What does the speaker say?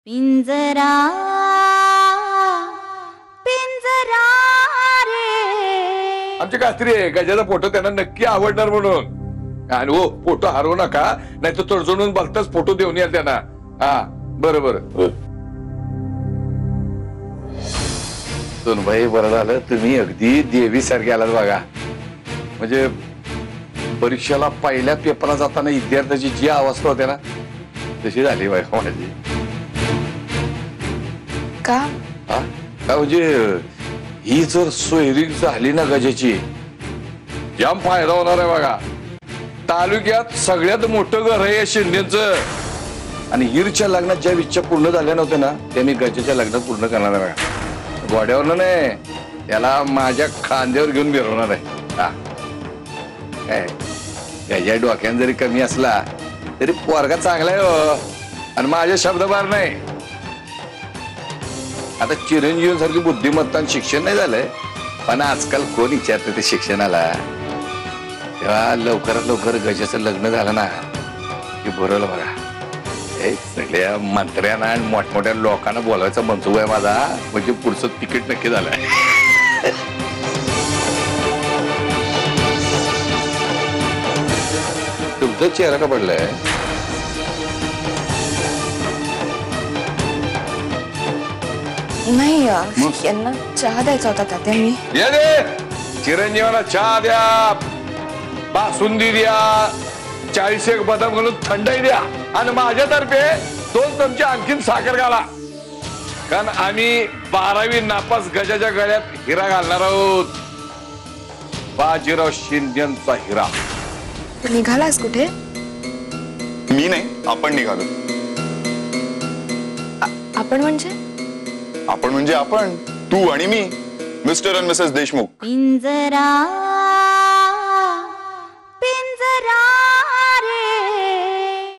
पिंजरा पिंजरा रे. आमची खात्री आहे गजाचा फोटो त्यांना नक्की आवडणार म्हणून. आणि हो फोटो हरवू नका, नाही तर तडजोडून बघताच फोटो देऊन या त्यांना. हा बरं बरं. सोनबाई बरं झालं तुम्ही अगदी देवी सारखे आलात बघा. म्हणजे परीक्षेला पहिल्या पेपरला जाताना विद्यार्थ्याची जी अवस्था होते ना तशी झाली बायका माझी. का हा का म्हणजे ही जर सोयरी झाली ना गजाची जाम फायदा होणार आहे बघा. तालुक्यात सगळ्यात मोठं घर आहे या शिंदेचं. आणि हिरच्या लग्नात ज्या इच्छा पूर्ण झाल्या नव्हत्या ना त्या मी गजाच्या लग्नात पूर्ण करणार आहे बघा. गोड्यावर नाही त्याला माझ्या खांद्यावर घेऊन फिरवणार आहे. हा काय गजा डोक्यान जरी कमी असला तरी पोरगा चांगला आहे हो. आणि माझ्या शब्दभार नाही. आता चिरंजीवांसारखी बुद्धिमत्ता शिक्षण नाही झालंय, पण आजकाल कोण विचारतं ते शिक्षणाला. तेव्हा लवकरात लवकर गजाचं लग्न झालं ना की बरं बघा. हे सगळ्या मंत्र्यांना आणि मोठमोठ्या लोकांना बोलायचा मनसुबा आहे माझा. म्हणजे पुढचं तिकीट नक्की झालंय. तुमचा चेहरा का पडलाय? नाही यांना चहा द्यायचा होता तात्या. मी ये दे चिरंजीवाला चहा द्या, बासुंदी द्या, 40 बदाम घालून थंडाई द्या. आणि माझ्यातर्फे 2 चमचे आणखीन साखर घाला. कारण आम्ही 12वी नापास गजाच्या गळ्यात हिरा घालणार आहोत. बाजीराव शिंदेचा हिरा. तू निघालास कुठे? मी नाही, आपण निघालो. आपण म्हणजे? आपण म्हणजे आपण, तू आणि मी, मिस्टर आणि मिसेस देशमुख. पिंजरा